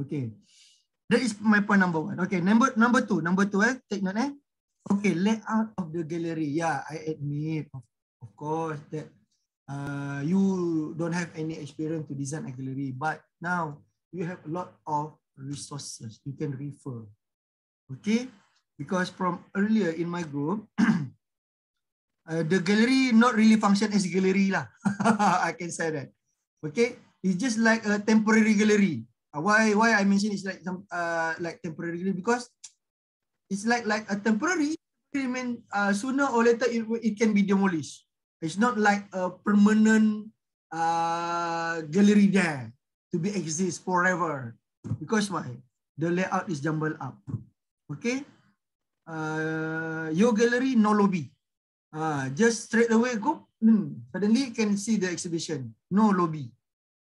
Okay. That is my point number one. Okay, number two, take note. Okay, layout of the gallery. Yeah, I admit, of course, that you don't have any experience to design a gallery, but now you have a lot of resources you can refer. Okay, because from earlier in my group, the gallery not really function as a gallery lah. I can say that. Okay, it's just like a temporary gallery. Why I mention it's like some like temporary gallery because it's like a temporary. I mean, sooner or later it can be demolished. It's not like a permanent gallery there to be exist forever. Because why? The layout is jumbled up. Okay. Your gallery no lobby. Just straight away go. Suddenly you can see the exhibition. No lobby.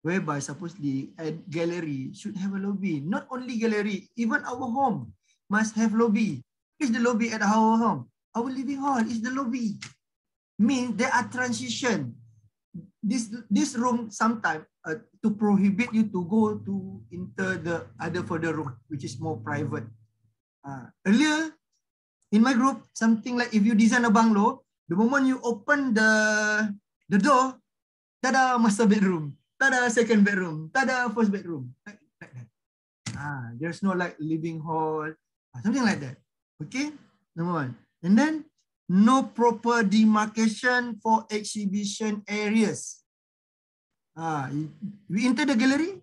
Whereby supposedly a gallery should have a lobby. Not only gallery, even our home must have lobby. Is the lobby at our home? Our living hall is the lobby. Means there are transition. This room sometimes to prohibit you to go to enter the other further room, which is more private. Earlier in my group, something like if you design a bungalow, the moment you open the door, tada, master bedroom. Tada, second bedroom. Tada, first bedroom. Like that. There's no like living hall. Something like that. Okay? Number one. And then, no proper demarcation for exhibition areas. We enter the gallery.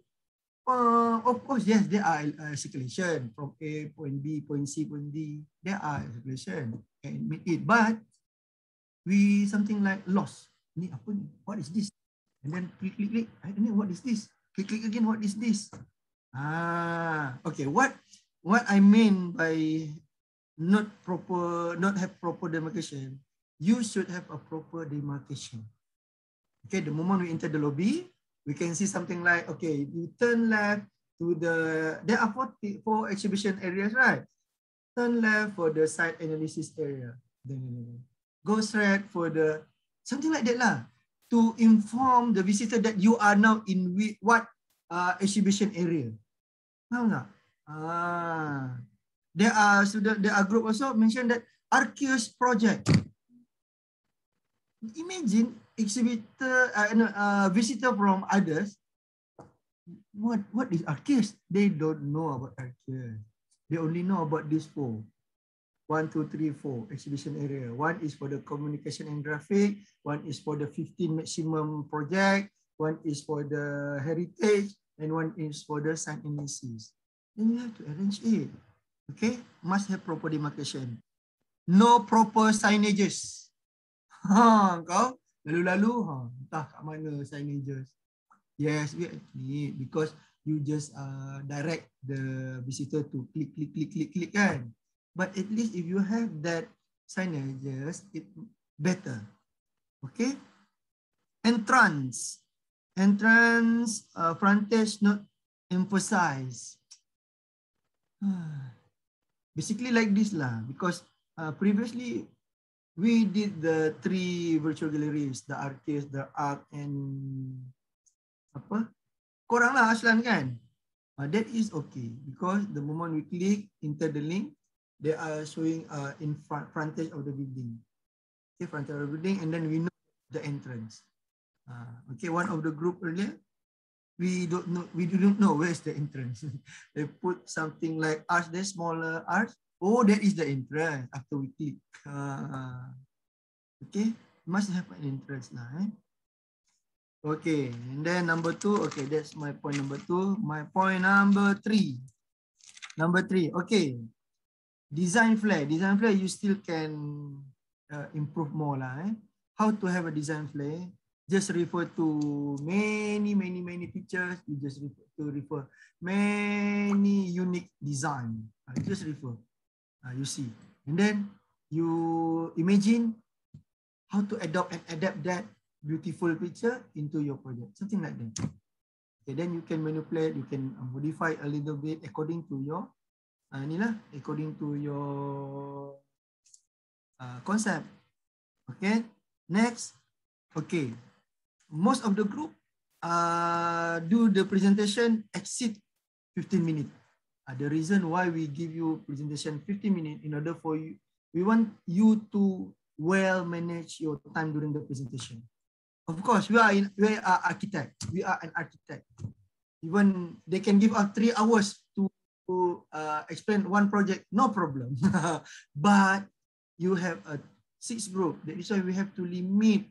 Of course, yes, there are circulation from A, point B, point C, point D. There are circulation. I admit it. But, we something like lost. Ni apa ni? What is this? And then click. I don't know what is this. Click again. What is this? Okay. What I mean by not have proper demarcation, you should have a proper demarcation. Okay. The moment we enter the lobby, we can see something like, okay, you turn left to there are four exhibition areas, right? Turn left for the site analysis area. Then go straight for the something like that lah. To inform the visitor that you are now in what exhibition area. Faham tak? There are group also mentioned that Arceus project. Imagine visitor from others. What is Arceus? They don't know about Arceus. They only know about these four. 1, 2, 3, 4 exhibition area. One is for the communication and graphic. One is for the 15 maximum project. One is for the heritage. And one is for the site analysis. Then you have to arrange it. Okay? Must have proper demarcation. No proper signages. Kau lalu-lalu, entah kat mana signages. Yes, we need because you just direct the visitor to click kan. But at least if you have that signages, it better. Okay. Entrance, frontage not emphasized. Basically like this lah, because previously we did the 3 virtual galleries, the Arceus, the Arc, and apa? Korang lah Aslan kan? That is okay because the moment we click enter the link, they are showing in frontage of the building. Okay, frontage of the building, and then we know the entrance. Okay, one of the group earlier, we don't know where's the entrance. They put something like arch, there, smaller arch. Oh, that is the entrance after we click. Okay, must have an entrance now. Okay, and then number 2. Okay, that's my point number 2. My point number 3. Okay. Design flare, you still can improve more lah. How to have a design flare? Just refer to many pictures. You just refer many unique design. Just refer. You see, and then you imagine how to adapt that beautiful picture into your project. Something like that. Okay, then you can manipulate. You can modify a little bit according to your according to your concept. Okay, next. Okay, most of the group do the presentation exceed 15 minutes. The reason why we give you presentation 15 minutes in order for you, we want you to well manage your time during the presentation. Of course, we are architect. We are an architect. Even they can give us 3 hours to explain one project, no problem. But you have a 6 group. That is why we have to limit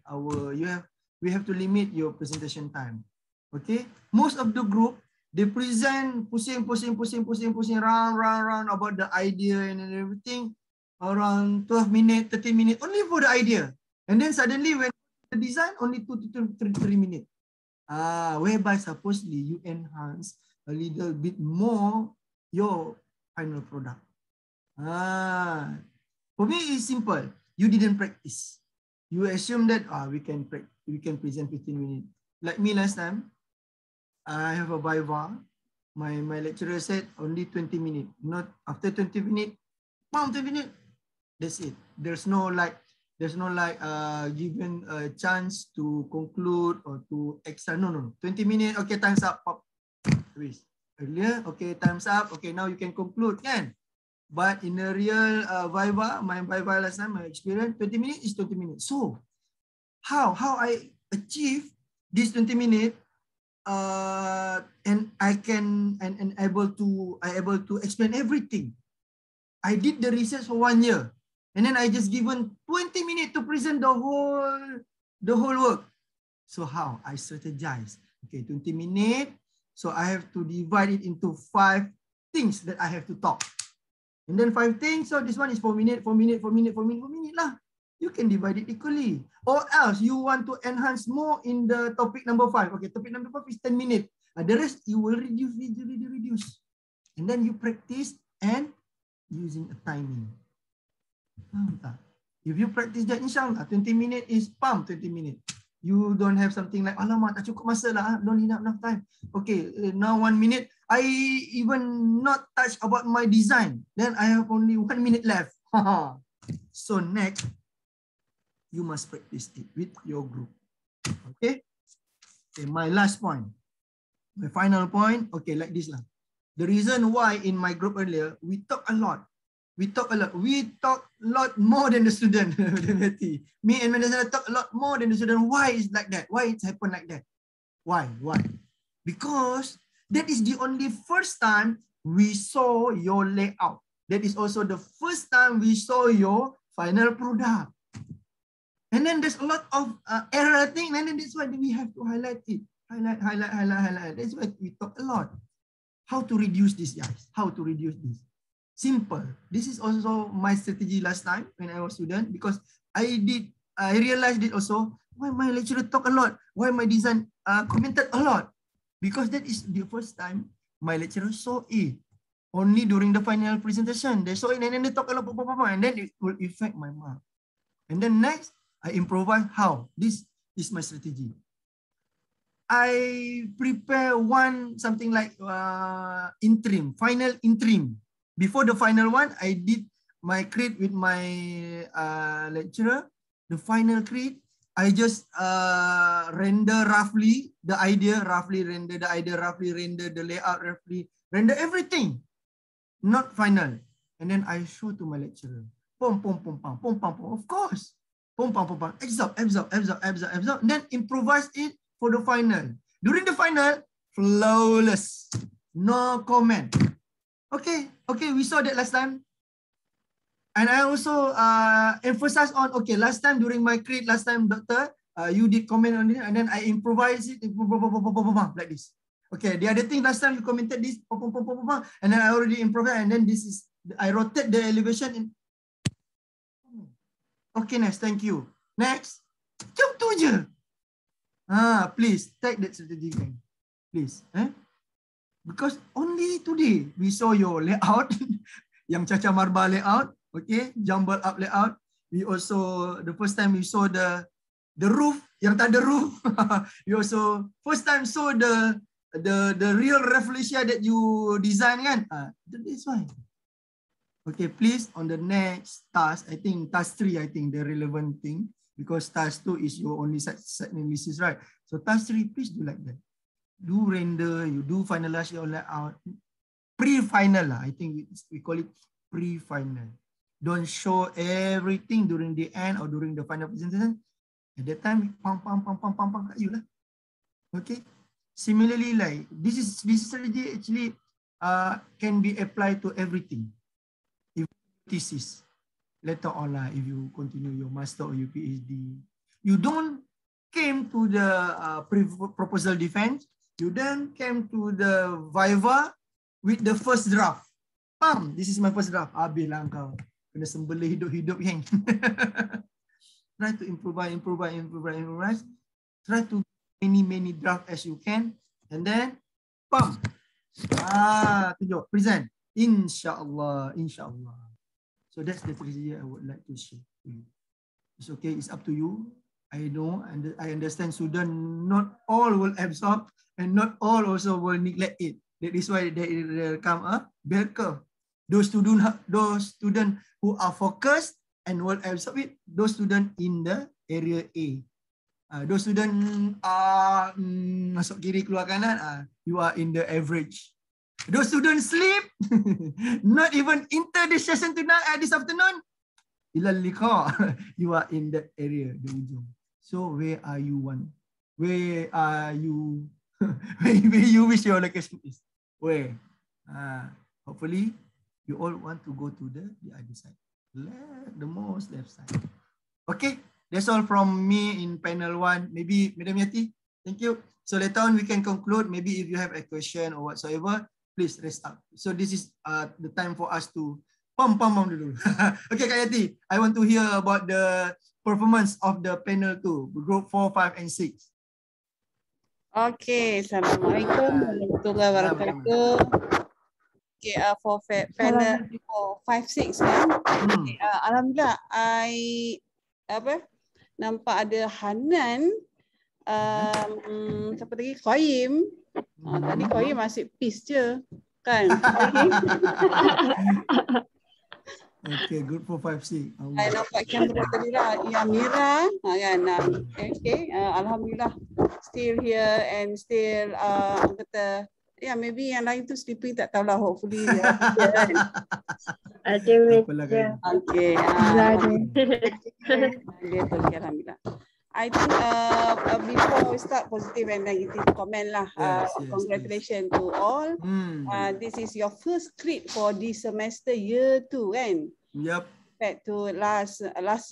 we have to limit your presentation time. Okay, most of the group they present pusing round about the idea and everything around 12 minutes, 30 minutes only for the idea, and then suddenly when the design only 2 to 3 minutes. Whereby supposedly you enhance a little bit more your final product. For me it's simple. You didn't practice. You assume that we can present 15 minutes. Like me last time, I have a viva. My lecturer said only 20 minutes. Not after 20 minutes, 20 minutes. That's it. There's no given a chance to conclude or to extra. No. 20 minutes. Okay, time's up. Pop. Earlier. Okay, time's up. Okay, now you can conclude, kan? But in the real viva, my viva last time, my experience, 20 minutes is 20 minutes. So, how I achieve this 20 minutes, and I can able to explain everything. I did the research for 1 year, and then I just given 20 minutes to present the whole work. So how I strategize? Okay, 20 minutes. So I have to divide it into 5 things that I have to talk. And then 5 things. So this one is 4 minutes, 4 minutes, 4 minutes, 4 minutes, 4 minutes lah. You can divide it equally. Or else you want to enhance more in the topic number 5. Okay, topic number 5 is 10 minutes. The rest you will reduce. And then you practice and using a timing. If you practice that, inshallah, 20 minutes is 20 minutes. You don't have something like, alamak, tak cukup masa lah, don't enough time. Okay, now 1 minute. I even not touch about my design. Then I have only 1 minute left. So next, you must practice it with your group. Okay? My last point. My final point. Okay, like this lah. The reason why in my group earlier, we talk a lot. We talk a lot more than the student. Me and Madazana talk a lot more than the student. Why is like that? Why it's happened like that? Why? Because that is the only first time we saw your layout. That is also the first time we saw your final product. And then there's a lot of error thing, and then that's why we have to highlight it. Highlight. That's why we talk a lot. How to reduce this, guys? How to reduce this? Simple. This is also my strategy last time when I was student, because I realized it also. Why my lecturer talk a lot? Why my design commented a lot? Because that is the first time my lecturer saw it. Only during the final presentation. They saw it and then they talk a lot, and then it will affect my mark. And then next, I improvise. How? This is my strategy. I prepare something like final interim. Before the final one, I did my create with my lecturer. The final create, I just render roughly the idea, roughly render the layout, roughly render everything. Not final. And then I show to my lecturer. Pom. Of course. Pom. Absorb. And then improvise it for the final. During the final, flawless. No comment. Okay, we saw that last time. And I also emphasize on, okay, last time during my create, doctor, you did comment on it, and then I improvise it like this. Okay, the other thing, last time you commented this, and then I already improvised, and then I rotate the elevation in. Okay, next, thank you. Next, jom tu je. Please, take that strategy, please. Because only today we saw your layout, yang Caca Marba layout, okay, jumble up layout. We also, the first time we saw the roof, yang tak ada roof. We also first time saw the real Rafflesia that you design, kan? That's why. Okay, please, on the next task, I think task 3, I think the relevant thing, because task 2 is your only site analysis, right? So task 3, please do like that. Do render, you do finalize your layout. pre-final lah. I think we call it pre-final. Don't show everything during the end or during the final presentation. At that time, pam kat you lah. Okay. Similarly, like this strategy actually can be applied to everything. If thesis later on lah, if you continue your master or your PhD, you don't came to the proposal defense. You then came to the viva with the first draft. Pam, this is my first draft. Habis lah kau. Kena sembelih hidup-hidup yang. Try to improvise. Try to many draft as you can. And then, pam. Tunjuk, present. InsyaAllah. So that's the strategy I would like to share to you. It's okay, it's up to you. I know, and I understand students not all will absorb and not all also will neglect it. That is why there come a bell curve. Those students who are focused and will absorb it, those students in the area A. Those students are masuk kiri keluar kanan, you are in the average. Those students sleep, not even enter the session tonight this afternoon, ilal liqa, you are in that area, the ujung. So where are you one? Where are you? where you wish your location is? Where? Hopefully you all want to go to the other side, the most left side. Okay, that's all from me in panel 1. Maybe Madam Yati, thank you. So later on we can conclude. Maybe if you have a question or whatsoever, please raise up. So this is the time for us to pam dulu. Okay, Kak Yati, I want to hear about the performance of the panel 2, group 4, 5, and 6. Okay, Assalamualaikum warahmatullahi wabarakatuh. Okay, for panel 4, 5, 6 kan. Okay, alhamdulillah, nampak ada Hanan, siapa lagi? Qayyim. Tadi Qayyim masih peace je kan. Okay, good for 5C. I nampak kamera tadi lah. Ya, Mira kan. Okay, alhamdulillah still here and still kata maybe yang lain tu sleeping tak tahulah, hopefully dia kan. Okay. Dia tu alhamdulillah. I think before we start, positive and negative comment lah. Congratulations to all. This is your first crit for this semester year 2 kan? Yep. Back to last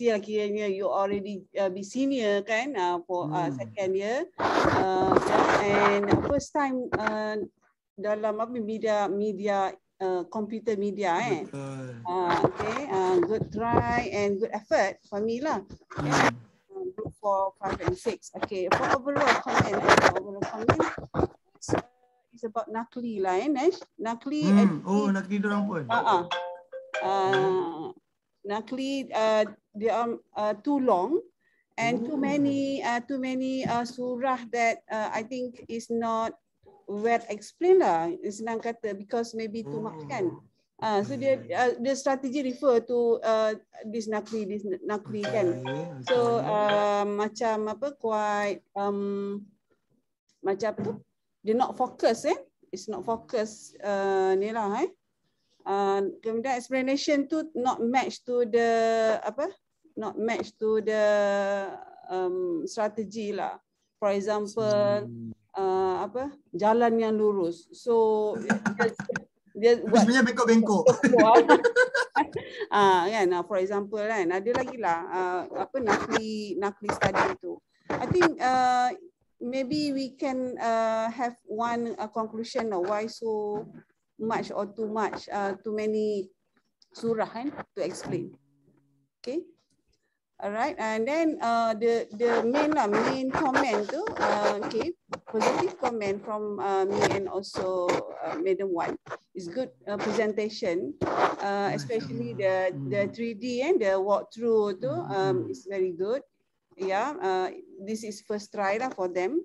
year kiranya you already be senior kan, for second year. And first time dalam media computer media okay, good try and good effort for me lah. Group 4, 5, and 6. Okay, for overall comment, it's about Nakli lah, Nakli. Nakli dorang pun. Nakli, they are too long and too many surah that I think is not well explained lah. Senang kata, because maybe too much kan. So the strategy refer to this Nakli kan. So macam apa, quite macam apa tu, dia not focus it's not focus ni lah kemudian explanation tu not match to the strategy lah. For example jalan yang lurus, so dia buat sebenarnya bengkok-bengkok. Kan, for example kan, ada lagi lah Nakli study tu. I think maybe we can have one conclusion of why so much or too much, too many surah to explain. Okay. Alright, and then the main comment tu, okay, positive comment from me and also Madam Wan is good presentation, especially the 3D and the walkthrough tu is very good. Yeah, this is first try lah for them.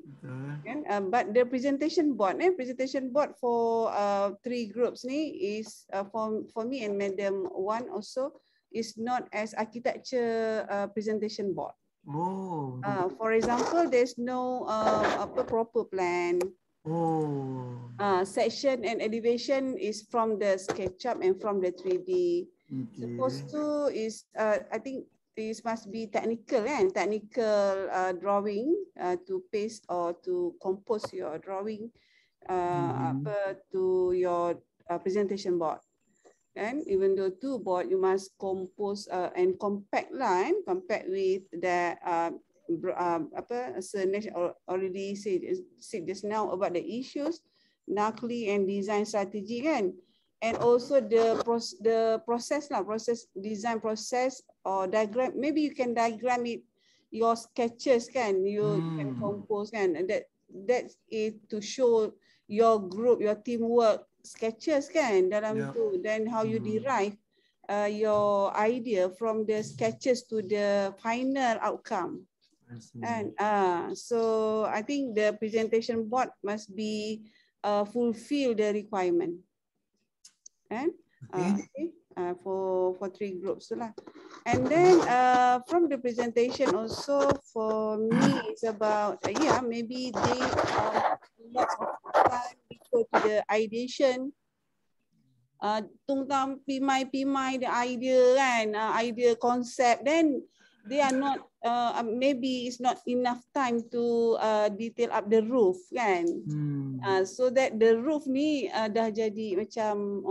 But the presentation board for 3 groups ni is for me and Madam Wan also is not as architecture presentation board. For example, there's no proper plan. Oh. Section and elevation is from the SketchUp and from the 3D. Okay. Supposed to is, I think this must be technical and technical drawing to paste or to compose your drawing to your presentation board. And even though two board, you must compose and compact lah, and compact with the Sir Nesh already said just now about the issues, NACLI and design strategy kan, and also the process lah, design process or diagram. Maybe you can diagram it, your sketches kan, you can compose kan, and that's it to show your group, your teamwork sketches kan dalam tu. Then how you derive your idea from the sketches to the final outcome. And so I think the presentation board must be fulfill the requirement. And for 3 groups lah. And then from the presentation also for me it's about maybe they lots of time before to the ideation. Tungtang pimai the idea kan, idea concept, then they are not maybe it's not enough time to detail up the roof kan. So that the roof ni dah jadi macam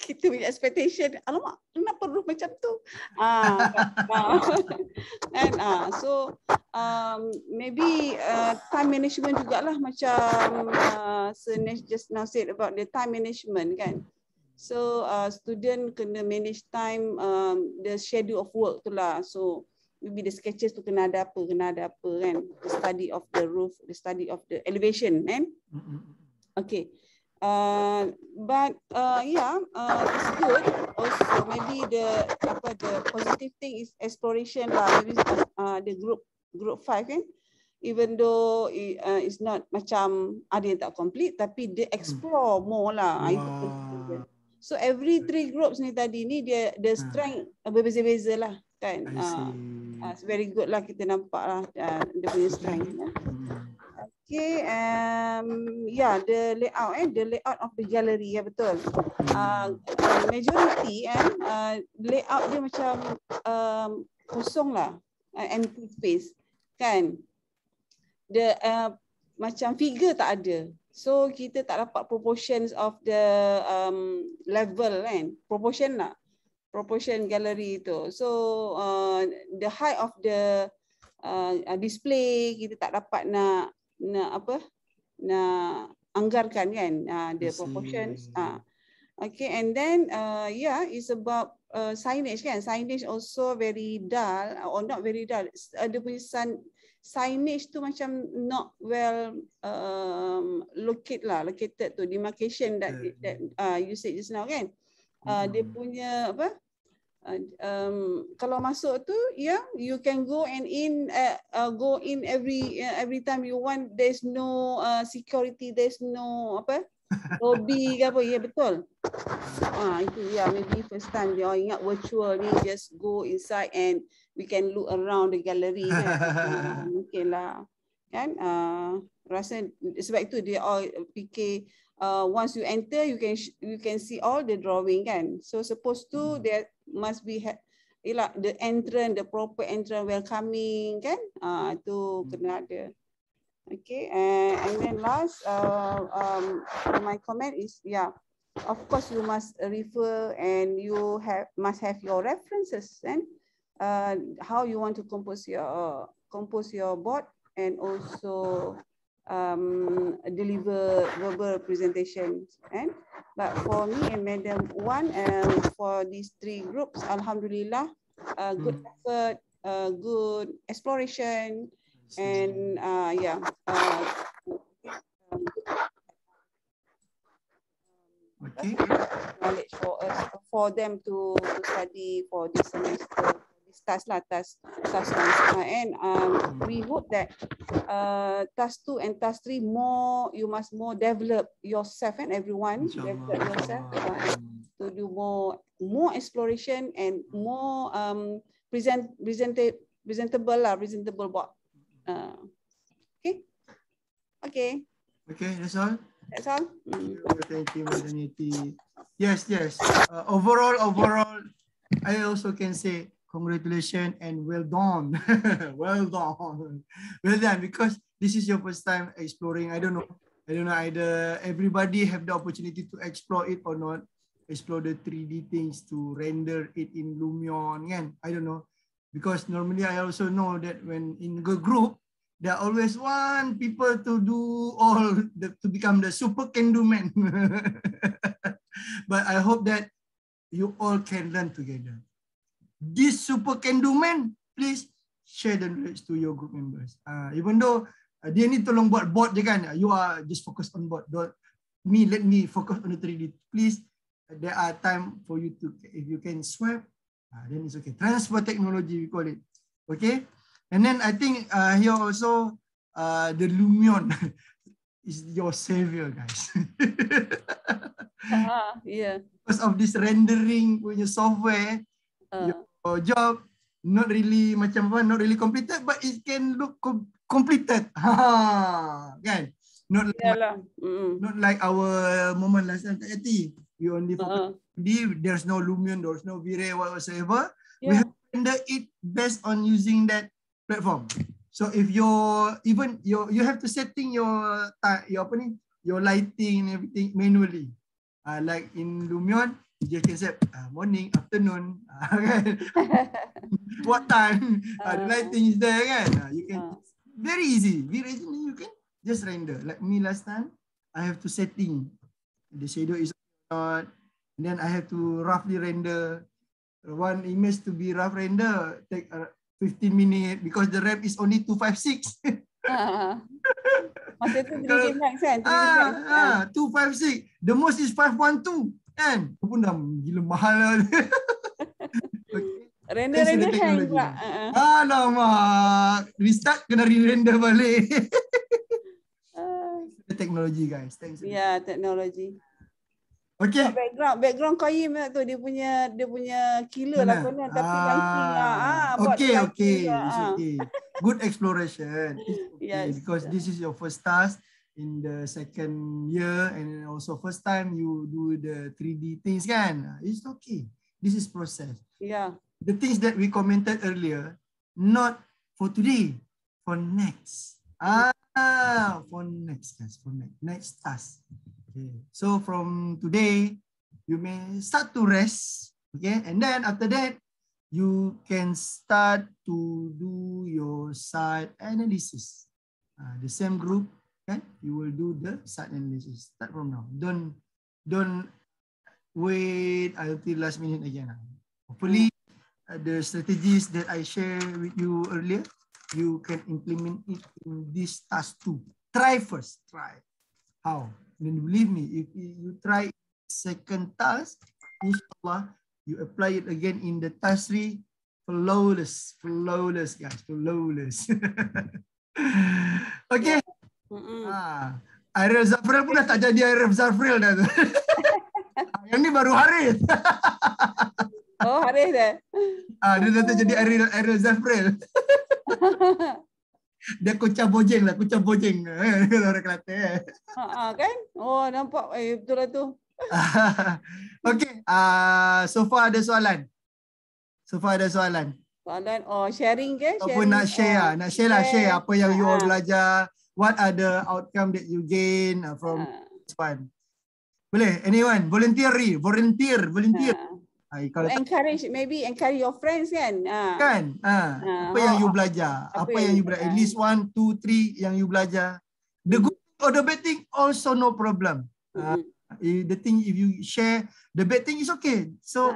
kita punya expectation, alamak kenapa roof macam tu, and so maybe time management jugalah macam Sir Nesh just now said about the time management kan. So student kena manage time, the schedule of work tu lah. So maybe the sketches tu kena ada apa kan, the study of the roof, the study of the elevation kan. Okay. But it's good. Also, maybe the positive thing is exploration lah. Maybe the group 5 kan. Even though it's not macam ada yang tak complete, tapi they explore more lah. So every 3 groups ni tadi ni dia the strength berbeza-beza lah kan. It's very good lah, kita nampak lah dia punya strength. Okay, the layout of the gallery, betul. Majority layout dia macam kosong lah, empty space kan. The macam figure tak ada. So kita tak dapat proportions of the level kan, proportion gallery tu. So the height of the display kita tak dapat nak anggarkan kan, the proportions. Okay, and then it's about signage kan. Signage also very dull, or not very dull. Ada punya signage tu macam not well located to demarcation that you said just now kan. Dia punya kalau masuk tu you can go in every time you want. There's no security, there's no lobby ke apa. Betul. Itu maybe first time dia ingat virtual ni, just go inside and we can look around the gallery kan. Mungkin lah kan. Rasa sebab itu dia all fikir once you enter you can see all the drawing kan. So supposed to there must be the entrance, the proper entrance, welcoming kan. Itu kena ada. Okay, and then last my comment is of course you must refer and you must have your references and how you want to compose your board, and also deliver verbal presentations. But for me and Madam Wan, for these 3 groups, alhamdulillah, good effort, good exploration, and knowledge for us, for them to study for this semester. Task 1, and we hope that task 2 and task 3 you must more develop yourself and everyone develop yourself to do more exploration and more presentable board. Okay. Okay. Okay, that's all. That's all. Thank you, Madam Yeti. Yes. Overall, I also can say congratulations and well done. Well done. Well done, because this is your first time exploring. I don't know either everybody have the opportunity to explore it or not. Explore the 3D things to render it in Lumion. I don't know. Because normally I also know that when in a group, there always want people to do to become the super can-do man. But I hope that you all can learn together. This super can-do man, please share the knowledge to your group members. Even though dia ni tolong buat board je kan, you are just focus on board. Let me focus on the 3D. Please, there are time for you to, if you can swipe, then it's okay. Transfer technology, we call it. Okay? And then I think here also the Lumion is your savior, guys. Yeah. Because of this rendering punya software, your job not really completed, but it can look completed. Kan? Not like our moment last time. We only focus there's no Lumion, there's no V-Ray whatsoever. Yeah. We have to render it based on using that platform. So if you have to setting your lighting and everything manually. Like in Lumion, you can set morning, afternoon, what time, the lighting is there kan. You can very easy. You can just render. Like me last time, I have to setting the shadow is not, and then I have to roughly render one image to be rough render. Take 15 minutes because the RAM is only 256. Masa tu 3D Max kan? 256. The most is 512 kan? Itu pun dah gila mahal lah. Okay. Render hang pula. Alamak. Restart kena re-render balik. The technology, guys. Thanks. Yeah, technology. Okay. Background Qayyim tu dia punya killer lah konon, tapi lighting Okay. It's okay. Good exploration. It's okay, yes, because this is your first task in the second year and also first time you do the 3D things kan. It's okay. This is process. Yeah. The things that we commented earlier, not for today, for next. For next, guys. For next task. Okay. So from today, you may start to rest, okay? And then after that, you can start to do your site analysis. The same group, okay? You will do the site analysis. Start from now. Don't wait until last minute again. Hopefully, the strategies that I share with you earlier, you can implement it in this task too. Try first. Try. How? Then believe me, if you try second task, inshallah, you apply it again in the task 3, flawless, guys, flawless. Okay. Ariel Zafril pun dah tak jadi Ariel Zafril dah tu. Yang ni baru Haris. Oh, Haris dah. Dia dah tak jadi Ariel Zafril. Dia kucang bojeng lah, kucang bojeng. Orang Kelantan. Kan? Oh, nampak. Betul lah tu. Okay. So far ada soalan? Soalan, sharing ke? Apa nak share? Share apa yang you all belajar. What are the outcome that you gain from this one? Boleh? Anyone? Volunteer. Kalau encourage your friends kan. Apa yang you belajar? Apa yang you belajar? At least 1, 2, 3 yang you belajar. The good or the bad thing also no problem. The thing if you share, the bad thing is okay. So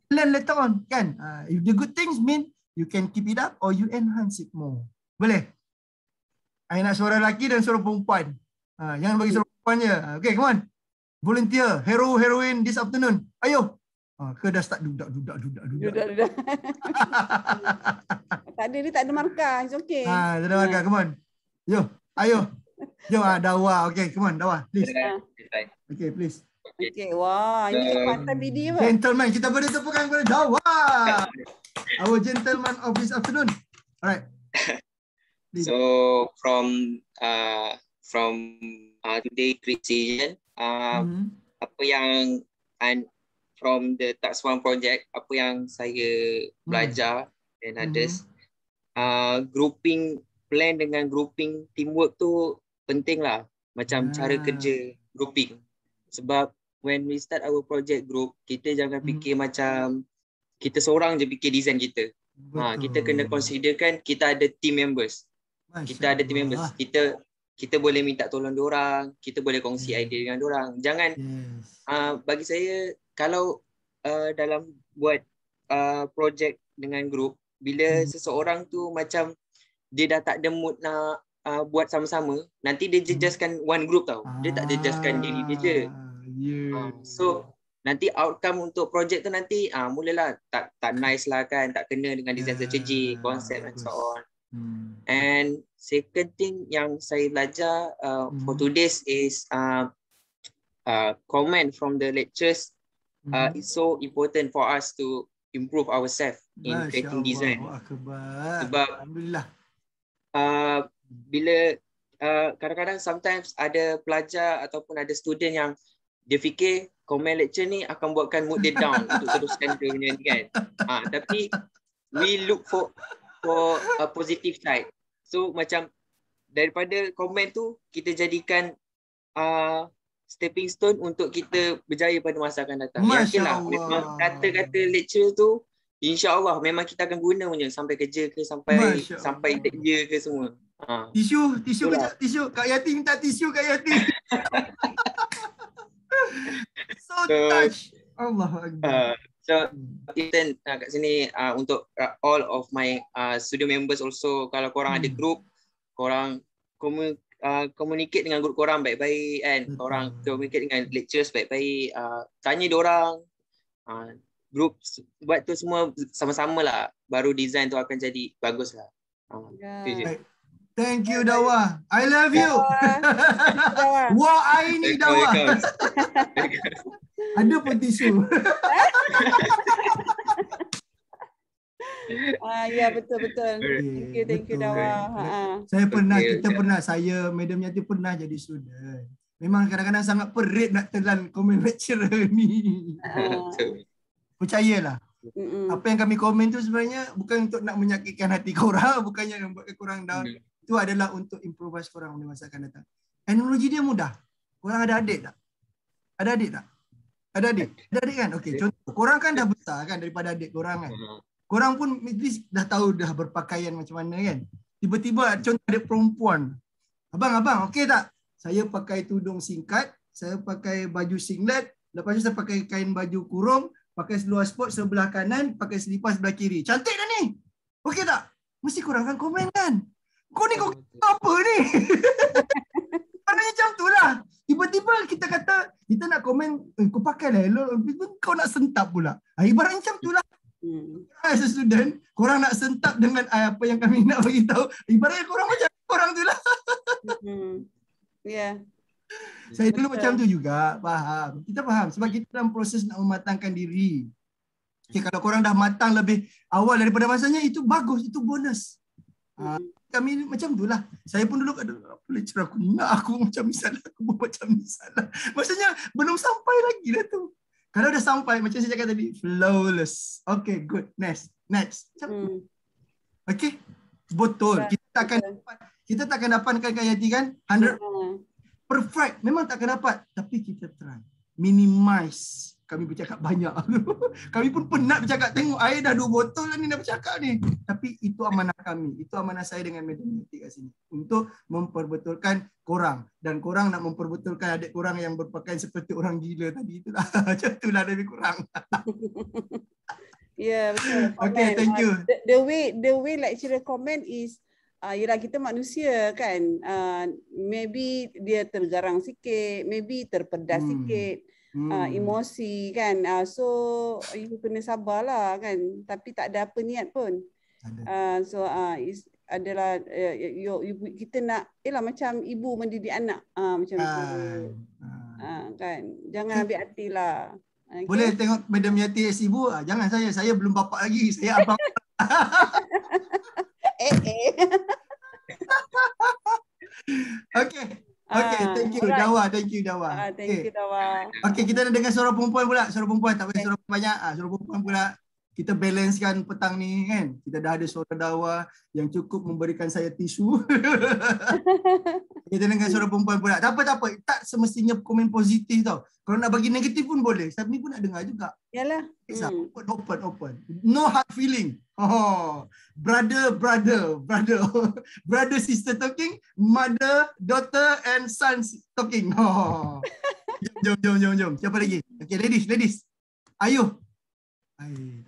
learn later on kan. If the good things mean you can keep it up or you enhance it more. Boleh? I nak suara lelaki dan suara perempuan. Jangan bagi suara perempuan je. Okay, come on. Volunteer, heroine this afternoon. Ayo. Ke dah start dudak. Tak ada, dia tak ada markah. It's okay. Tak ada markah, come on. Yo, ayo. Yo, Dawa. Okay, come on, Dawa. Please. Okay, please. Okay, wah. Ini pantai BD apa? Gentleman, kita beri tepukan kepada Dawa. Our gentleman of this afternoon. Alright. So, from from today great decision. Apa yang from the Task One project, apa yang saya belajar and others, grouping plan dengan grouping teamwork tu penting lah. Macam cara kerja grouping. Sebab when we start our project group, kita jangan fikir macam kita seorang je fikir design kita. Kita kena considerkan kita ada team members. Kita ada team members. Kita boleh minta tolong diorang, kita boleh kongsi idea dengan diorang. Jangan bagi saya kalau dalam buat project dengan group, bila seseorang tu macam dia dah tak ada mood nak buat sama-sama, nanti dia jejaskan one group tau. Dia tak jejaskan diri dia je. So nanti outcome untuk project tu nanti mulalah tak nice lah kan, tak kena dengan design strategi, konsep and so on. And second thing yang saya belajar for today's is comment from the lectures. It's so important for us to improve ourselves in creating design. Sebab alhamdulillah, bila kadang-kadang sometimes ada pelajar ataupun ada student yang dia fikir komen lecture ni akan buatkan mood dia down untuk teruskan dia punya ni kan. Tapi we look for a positive side. So macam daripada komen tu kita jadikan stepping stone untuk kita berjaya pada masa akan datang. Yakinlah memang kata-kata lecture tu insya-Allah memang kita akan guna punya sampai kerja ke sampai kerja ke semua. Tisu kejap, tisu. Kak Yati minta tisu Kak Yati. So touch. Allahu Akbar. So kita kat sini untuk all of my studio members also, kalau korang ada group, korang communicate dengan group korang baik-baik kan. Korang communicate dengan lecturers baik-baik, tanya diorang, group buat tu semua sama-sama lah, baru design tu akan jadi bagus lah. Thank you Dawa. I love you. Wah, I ni Dawa. Ada pun tisu. Ya betul-betul. Thank you Dawa. Saya pernah, kita pernah, saya Madam Yati pernah jadi student. Memang kadang-kadang sangat perit nak telan komen lecturer ni. Percayalah. Apa yang kami komen tu sebenarnya bukan untuk nak menyakitkan hati korang, bukannya membuatkan korang down. Itu adalah untuk improvise korang di masa akan datang. Teknologi dia mudah. Korang ada adik tak? Ada adik tak? Ada adik? Ada adik kan? Okey, contoh. Korang kan dah besar kan daripada adik korang kan? Korang pun at least dah tahu dah berpakaian macam mana kan? Tiba-tiba contoh adik perempuan. Abang, okey tak? Saya pakai tudung singkat, saya pakai baju singlet, lepas tu saya pakai kain baju kurung, pakai seluar sport sebelah kanan, pakai selipar sebelah kiri. Cantik dah ni? Okey tak? Mesti korang akan komen kan? Kau ni kau apa ni? Macam tu lah. Tiba-tiba kita kata, kita nak komen, kau pakai lah elok, kau nak sentap pula. Ibarat macam tu lah. As a student, korang nak sentap dengan apa yang kami nak bagi tahu. Ibaratnya korang macam korang tu lah. Saya dulu macam tu juga, faham. Kita faham sebab kita dalam proses nak mematangkan diri. Okay, kalau korang dah matang lebih awal daripada masanya, itu bagus, itu bonus. Kami macam tu lah. Saya pun dulu ada apa lecturer aku ni nak aku macam ni salah, aku buat macam ni salah. Maksudnya belum sampai lagi dah tu. Kalau dah sampai, macam saya cakap tadi, flawless. Okay, good. Next. Okay, betul. Kita takkan dapatkan Kak Yati kan 100 perfect. Memang takkan dapat, tapi kita try. Minimize. Kami bercakap banyak. Kami pun penat bercakap. Tengok air dah 2 botol lah ni dah bercakap ni. Tapi itu amanah kami. Itu amanah saya dengan Madam Yati kat sini. Untuk memperbetulkan korang. Dan korang nak memperbetulkan adik korang yang berpakaian seperti orang gila tadi. Itulah. Macam itulah lebih kurang. Ya, betul. Okay, thank you. The way lecturer comment is, yelah kita manusia kan. Maybe dia tergarang sikit. Maybe terpedas sikit. Emosi kan, so you kena sabarlah kan, tapi tak ada apa niat pun. Adalah kita nak macam ibu mendidik anak macam tu kan, jangan ambil hatilah. Okay. Boleh tengok Madam Yati as ibu, jangan saya belum bapak lagi, saya abang. Okay. Okay, thank you Dawa, thank you Dawa. Thank you Dawa. Okay, kita nak dengar suara perempuan pula. Suara perempuan, tak payah suara banyak. Suara perempuan pula. Kita balancekan petang ni kan. Kita dah ada suara Dawa yang cukup memberikan saya tisu. Kita dengar suara perempuan pula. Tak apa. Tak semestinya komen positif tau. Kalau nak bagi negatif pun boleh. Saya ni pun nak dengar juga. Yalah. Open. No hard feeling. Oh, brother, sister talking, mother, daughter and sons talking. Oh. Jom. Siapa lagi? Okay, ladies. Ayuh.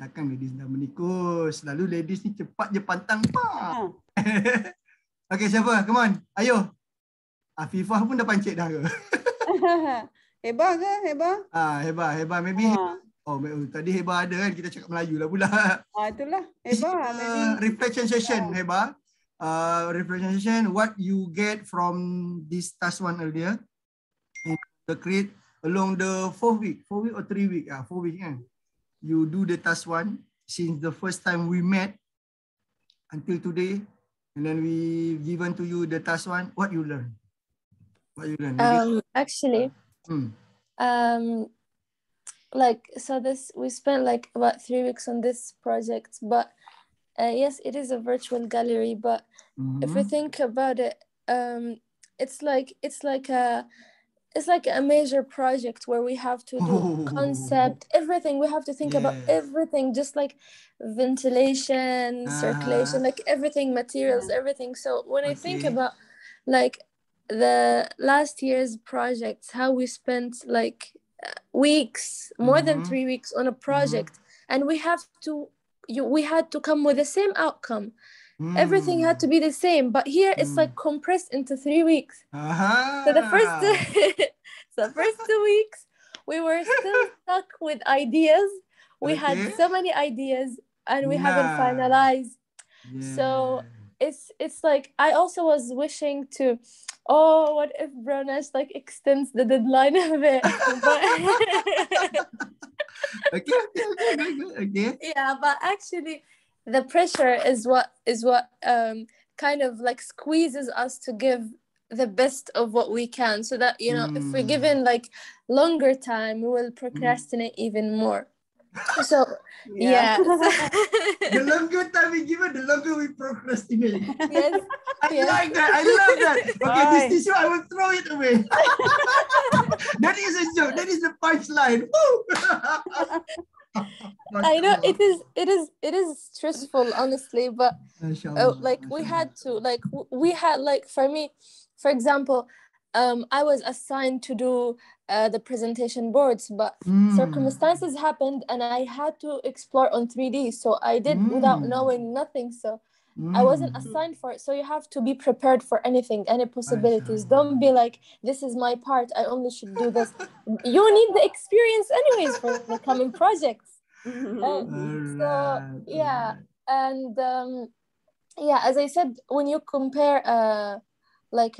Takkan ladies dah menikah. Selalu ladies ni cepat je pantang. Okay, siapa? Come on. Ayuh. Afifah pun dah pancit dah ke? Hebah ke? Hebah. Maybe. Tadi Hebah ada kan. Kita cakap Melayu lah pula. Itulah. Hebah. Reflection session, Hebah. Reflection session. What you get from this task one earlier. The create along the 4 week or 3 week. 4 week kan. You do the task one since the first time we met until today, and then we given to you the task one. What you learn? Actually, like so this we spent like about 3 weeks on this project, but yes, it is a virtual gallery. But if we think about it, it's like a major project where we have to do concept, everything. We have to think about everything, just like ventilation, circulation, like everything, materials, everything. So when I think about like the last year's projects, how we spent like weeks, more than 3 weeks on a project, and we had to come with the same outcome. Everything had to be the same, but here it's like compressed into 3 weeks. So the first 2 weeks we were still stuck with ideas. We had so many ideas and we haven't finalized. So it's like I also was wishing to, what if Bronash like extends the deadline a bit? Okay. Yeah, but actually the pressure is what kind of like squeezes us to give the best of what we can, so that, you know, if we're given like longer time, we will procrastinate even more. So the longer time we give it, the longer we procrastinate. Yes. Like that. I love that. Okay, this tissue, I will throw it away. That is a joke. That is the punchline. I know it is stressful, honestly, but like we had for me, for example, I was assigned to do the presentation boards, but circumstances happened and I had to explore on 3D, so I did without knowing nothing, so I wasn't assigned for it. So you have to be prepared for anything, any possibilities. Don't be like, this is my part, I only should do this. You need the experience anyways for the coming projects. As I said, when you compare like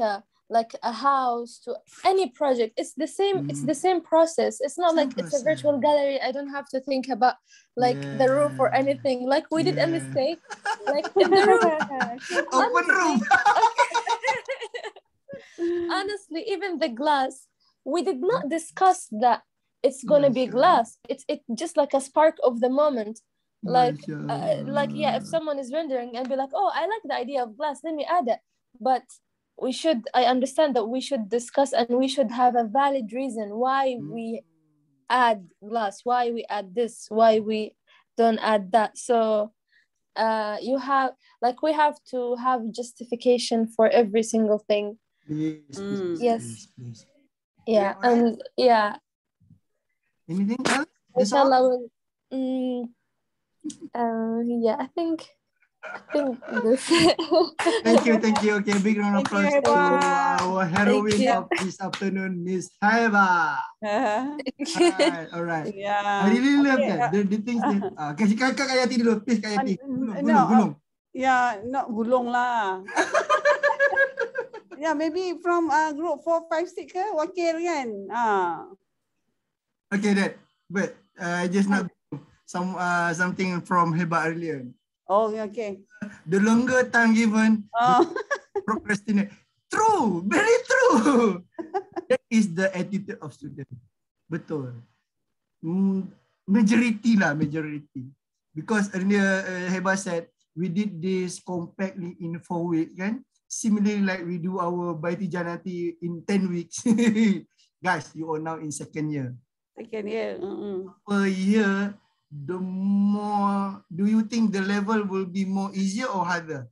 a house to any project, it's the same. It's the same process. It's not like it's a virtual gallery. I don't have to think about like the roof or anything. Like we did a mistake, like in the roof. Open room. Honestly, even the glass, we did not discuss that it's gonna be glass. It's just like a spark of the moment. Like if someone is rendering and be like, oh, I like the idea of glass, let me add it. But I understand that we should discuss and we should have a valid reason why we add glass, why we add this, why we don't add that. So we have to have justification for every single thing. Yes. Yeah, and yeah. Anything else? Inshallah, I think this. Thank you. Okay, big round of applause to our heroine of this afternoon, Miss Heba. All right. Yeah. I really love that. The things that kasih Kak Yati dulu, please Kak Yati. Gulung. Yeah, not gulung lah. Yeah, maybe from group 4, 5, 6 ke wakil kan. Okay, that. But I just not something from Heba earlier. Oh, okay. The longer time given, procrastinate. True, very true. That is the attitude of student. Betul. Majority lah, majority. Because earlier Heba said, we did this compactly in 4 weeks, kan? Similarly, like we do our Baiti Janati in 10 weeks. Guys, you are now in second year. Second year. Per year, the more, do you think the level will be more easier or harder?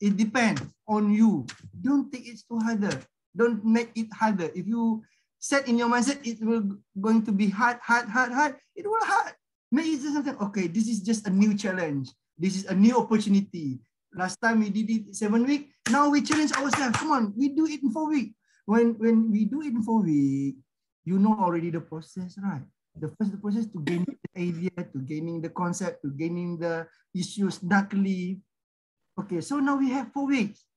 It depends on you. Don't take it too harder. Don't make it harder. If you set in your mindset, it will going to be hard. It will hard. Make it something, okay, this is just a new challenge. This is a new opportunity. Last time we did it 7 weeks. Now we challenge ourselves. Come on, we do it in 4 weeks. When we do it in 4 weeks, you know already the process, right? The process to gaining the idea, to gaining the concept, to gaining the issues darkly. Okay, so now we have 4 weeks.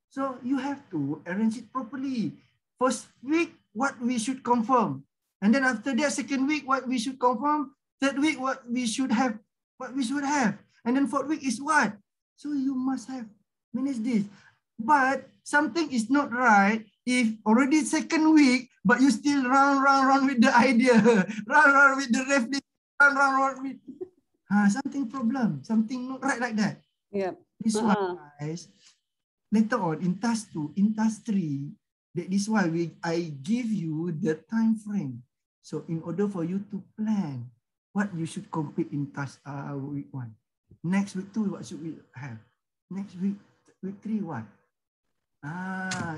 So you have to arrange it properly. First week, what we should confirm. And then after that, second week, what we should confirm. Third week, what we should have. And then fourth week is what? So you must have managed this. But something is not right if already second week, but you still run with the idea, run with the reference, run with something problem, something not right like that. Yeah. This why, guys, later on in task 2, in task 3, that is why I give you the time frame. So in order for you to plan what you should complete in task week 1. Next week 2, what should we have? Next week 3, what?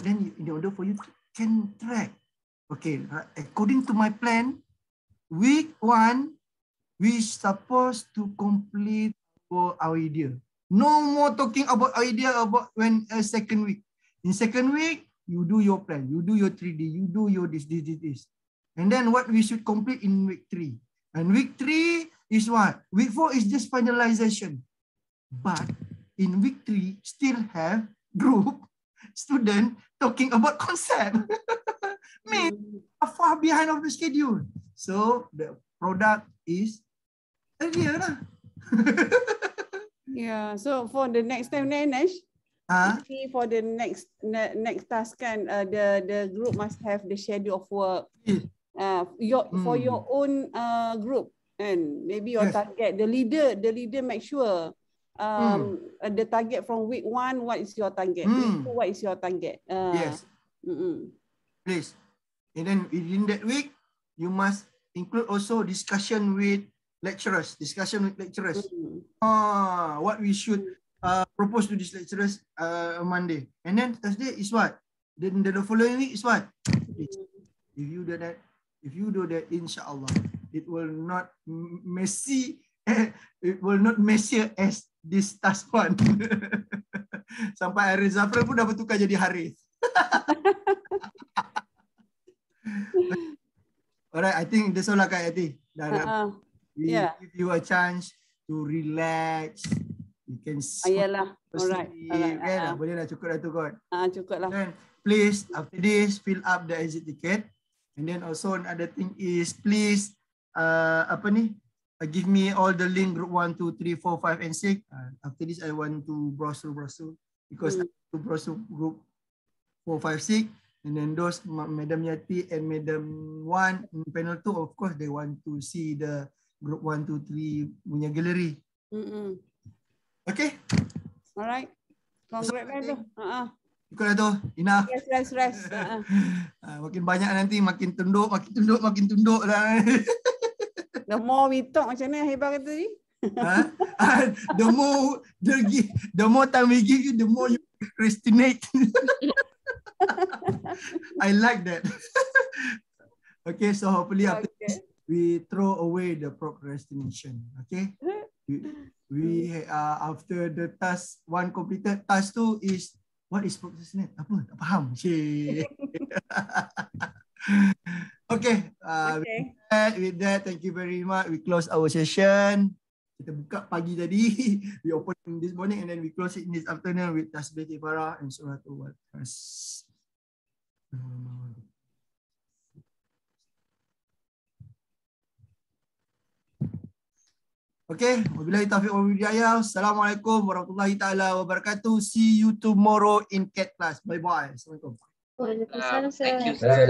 Then in order for you to can track. Okay, according to my plan, week 1, we supposed to complete our idea. No more talking about idea about when second week. In second week, you do your plan, you do your 3D, you do your this. And then what we should complete in week 3. And week 3 is what? Week 4 is just finalization. But in week 3, still have group student talking about concept. Me, far behind of the schedule. So the product is earlier lah. Yeah, so for the next time, Nash, for the next task kan, the group must have the schedule of work. For your own group, and maybe your target, the leader make sure the target from week 1, what is your target? Week 2, what is your target? Yes. Please. And then within that week, you must include also discussion with lecturers. What we should propose to these lecturers on Monday. And then Thursday is what? Then the following week is what? If you do that, inshallah, it will not messy. It will not messier as this task 1. Sampai Haris Zafran pun dah bertukar jadi Haris. Alright, I think that's all lah Kak Yati. We give you a chance to relax. You can sleep. Ayalah. Alright. Boleh lah, cukup dah tu kot. Cukup lah. Then please, after this, fill up the exit ticket. And then also another thing is, please, give me all the link group 1, 2, 3, 4, 5, and 6. After this, I want to browse through because I want to browse through group 4, 5, 6. And then those, Madam Yati and Madam 1, panel 2, of course, they want to see the group 1, 2, 3 punya gallery. Okay? Alright. Congrats lah tu. Cukup dah tu. Enough. Rest. Makin banyak nanti, makin tunduk lah. The more we talk, macam mana Heba kata tadi? The more time we give you, the more you procrastinate. I like that. Okay, so hopefully after this, we throw away the procrastination. Okay, we after the task 1 completed, task 2 is what is procrastinate? Apa? Tak faham. Okay. With that, thank you very much. We close our session. Kita buka pagi tadi, we open this morning, and then we close it in this afternoon with Tasbih Kifarah and Suratul Waqas. Okay, wabillahi taufiq wal hidayah. Assalamualaikum warahmatullahi taala wabarakatuh. See you tomorrow in CAT class. Bye bye. Assalamualaikum. Thank you, sir.